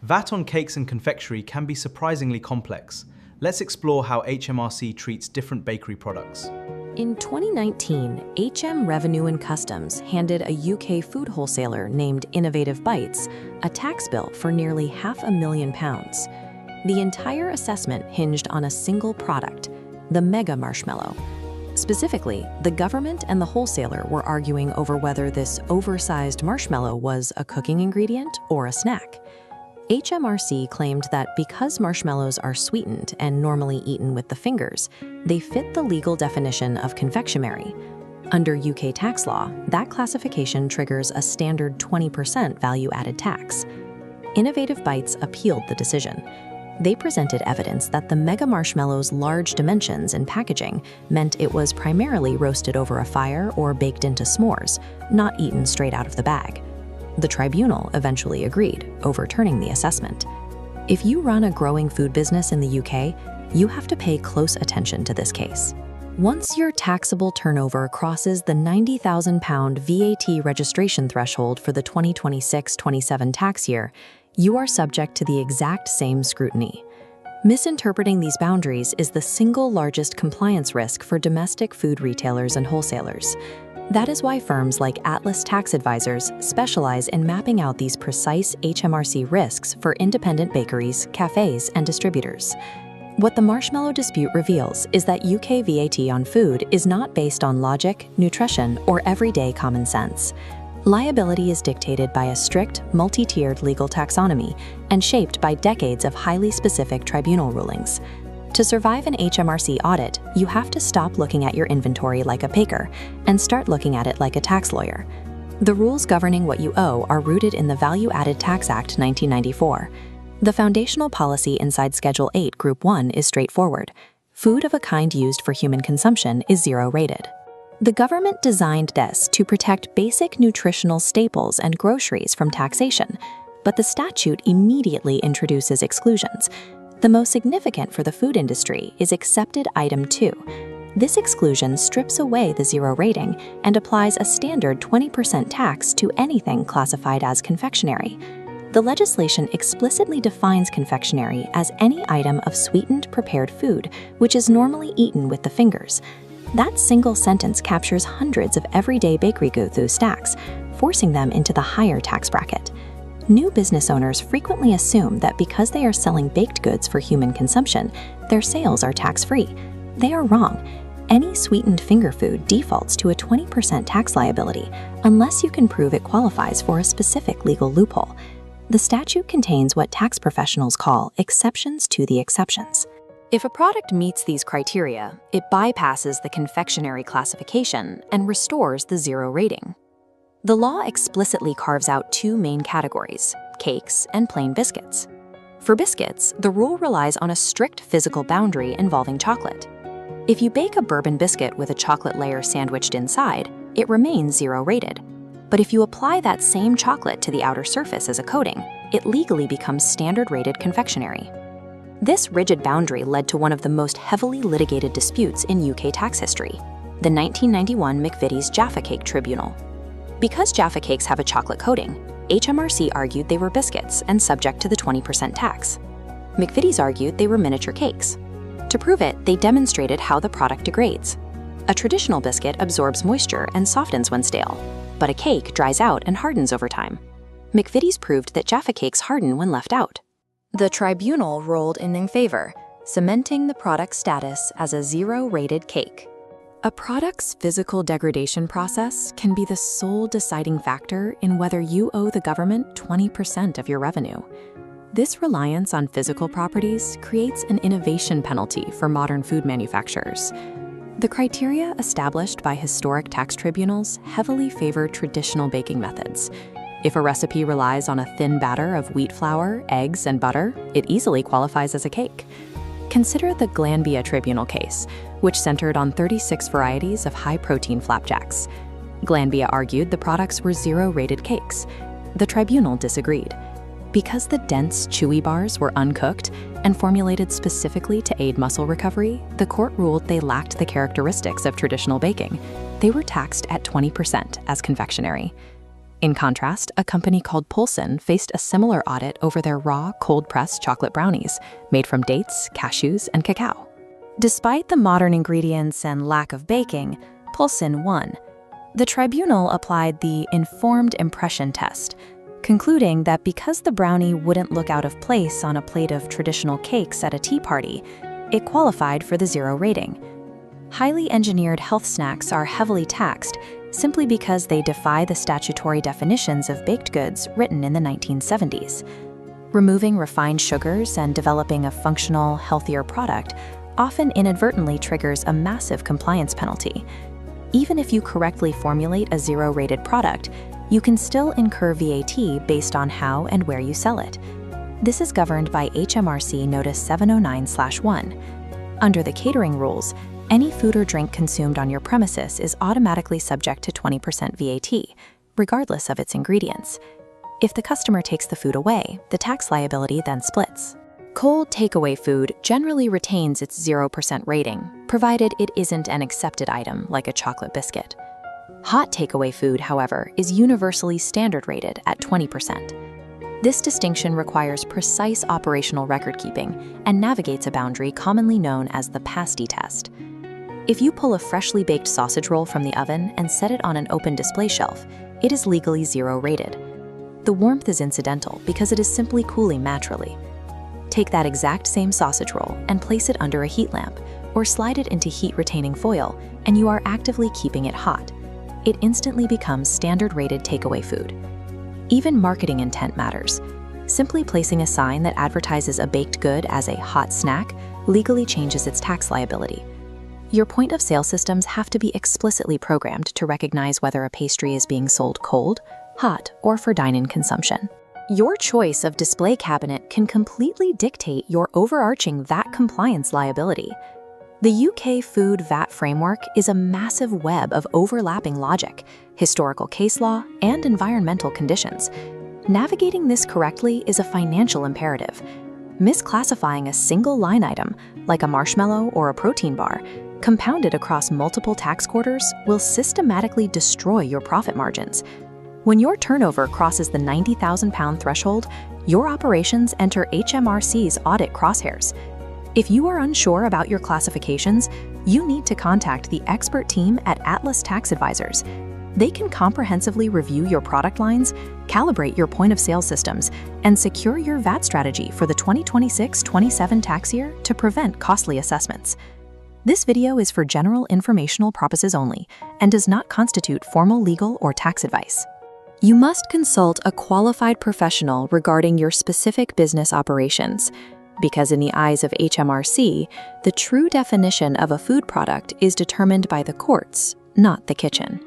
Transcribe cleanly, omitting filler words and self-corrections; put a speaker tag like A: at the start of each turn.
A: VAT on cakes and confectionery can be surprisingly complex. Let's explore how HMRC treats different bakery products.
B: In 2019, HM Revenue and Customs handed a UK food wholesaler named Innovative Bites a tax bill for nearly £500,000. The entire assessment hinged on a single product, the mega marshmallow. Specifically, the government and the wholesaler were arguing over whether this oversized marshmallow was a cooking ingredient or a snack. HMRC claimed that because marshmallows are sweetened and normally eaten with the fingers, they fit the legal definition of confectionery. Under UK tax law, that classification triggers a standard 20% value-added tax. Innovative Bites appealed the decision. They presented evidence that the mega marshmallow's large dimensions and packaging meant it was primarily roasted over a fire or baked into s'mores, not eaten straight out of the bag. The tribunal eventually agreed, overturning the assessment. If you run a growing food business in the UK, you have to pay close attention to this case. Once your taxable turnover crosses the £90,000 VAT registration threshold for the 2026-27 tax year, you are subject to the exact same scrutiny. Misinterpreting these boundaries is the single largest compliance risk for domestic food retailers and wholesalers. That is why firms like Atlas Tax Advisors specialize in mapping out these precise HMRC risks for independent bakeries, cafes, and distributors. What the marshmallow dispute reveals is that UK VAT on food is not based on logic, nutrition, or everyday common sense. Liability is dictated by a strict, multi-tiered legal taxonomy and shaped by decades of highly specific tribunal rulings. To survive an HMRC audit, you have to stop looking at your inventory like a baker and start looking at it like a tax lawyer. The rules governing what you owe are rooted in the Value-Added Tax Act 1994. The foundational policy inside Schedule 8, Group 1 is straightforward. Food of a kind used for human consumption is zero-rated. The government designed this to protect basic nutritional staples and groceries from taxation, but the statute immediately introduces exclusions. The most significant for the food industry is Excepted Item 2. This exclusion strips away the zero rating and applies a standard 20% tax to anything classified as confectionery. The legislation explicitly defines confectionery as any item of sweetened prepared food which is normally eaten with the fingers. That single sentence captures hundreds of everyday bakery goods through stacks, forcing them into the higher tax bracket. New business owners frequently assume that because they are selling baked goods for human consumption, their sales are tax-free. They are wrong. Any sweetened finger food defaults to a 20% tax liability unless you can prove it qualifies for a specific legal loophole. The statute contains what tax professionals call exceptions to the exceptions. If a product meets these criteria, it bypasses the confectionery classification and restores the zero rating. The law explicitly carves out two main categories, cakes and plain biscuits. For biscuits, the rule relies on a strict physical boundary involving chocolate. If you bake a bourbon biscuit with a chocolate layer sandwiched inside, it remains zero-rated. But if you apply that same chocolate to the outer surface as a coating, it legally becomes standard-rated confectionery. This rigid boundary led to one of the most heavily litigated disputes in UK tax history, the 1991 McVitie's Jaffa Cake Tribunal. Because Jaffa cakes have a chocolate coating, HMRC argued they were biscuits and subject to the 20% tax. McVitie's argued they were miniature cakes. To prove it, they demonstrated how the product degrades. A traditional biscuit absorbs moisture and softens when stale, but a cake dries out and hardens over time. McVitie's proved that Jaffa cakes harden when left out. The tribunal ruled in their favor, cementing the product's status as a zero-rated cake. A product's physical degradation process can be the sole deciding factor in whether you owe the government 20% of your revenue. This reliance on physical properties creates an innovation penalty for modern food manufacturers. The criteria established by historic tax tribunals heavily favor traditional baking methods. If a recipe relies on a thin batter of wheat flour, eggs, and butter, it easily qualifies as a cake. Consider the Glanbia Tribunal case, which centered on 36 varieties of high-protein flapjacks. Glanbia argued the products were zero-rated cakes. The tribunal disagreed. Because the dense, chewy bars were uncooked and formulated specifically to aid muscle recovery, the court ruled they lacked the characteristics of traditional baking. They were taxed at 20% as confectionery. In contrast, a company called Poulsen faced a similar audit over their raw, cold-pressed chocolate brownies made from dates, cashews, and cacao. Despite the modern ingredients and lack of baking, Poulsen won. The tribunal applied the informed impression test, concluding that because the brownie wouldn't look out of place on a plate of traditional cakes at a tea party, it qualified for the 0 rating. Highly engineered health snacks are heavily taxed simply because they defy the statutory definitions of baked goods written in the 1970s. Removing refined sugars and developing a functional, healthier product often inadvertently triggers a massive compliance penalty. Even if you correctly formulate a 0-rated product, you can still incur VAT based on how and where you sell it. This is governed by HMRC Notice 709/1. Under the catering rules, any food or drink consumed on your premises is automatically subject to 20% VAT, regardless of its ingredients. If the customer takes the food away, the tax liability then splits. Cold takeaway food generally retains its 0% rating, provided it isn't an accepted item like a chocolate biscuit. Hot takeaway food, however, is universally standard rated at 20%. This distinction requires precise operational record-keeping and navigates a boundary commonly known as the pasty test. If you pull a freshly baked sausage roll from the oven and set it on an open display shelf, it is legally 0 rated. The warmth is incidental because it is simply cooling naturally. Take that exact same sausage roll and place it under a heat lamp, or slide it into heat-retaining foil, and you are actively keeping it hot. It instantly becomes standard-rated takeaway food. Even marketing intent matters. Simply placing a sign that advertises a baked good as a hot snack legally changes its tax liability. Your point-of-sale systems have to be explicitly programmed to recognize whether a pastry is being sold cold, hot, or for dine-in consumption. Your choice of display cabinet can completely dictate your overarching VAT compliance liability. The UK Food VAT framework is a massive web of overlapping logic, historical case law, and environmental conditions. Navigating this correctly is a financial imperative. Misclassifying a single line item, like a marshmallow or a protein bar, compounded across multiple tax quarters will systematically destroy your profit margins. When your turnover crosses the £90,000 threshold, your operations enter HMRC's audit crosshairs. If you are unsure about your classifications, you need to contact the expert team at Atlas Tax Advisors. They can comprehensively review your product lines, calibrate your point-of-sale systems, and secure your VAT strategy for the 2026-27 tax year to prevent costly assessments. This video is for general informational purposes only and does not constitute formal legal or tax advice. You must consult a qualified professional regarding your specific business operations, because in the eyes of HMRC, the true definition of a food product is determined by the courts, not the kitchen.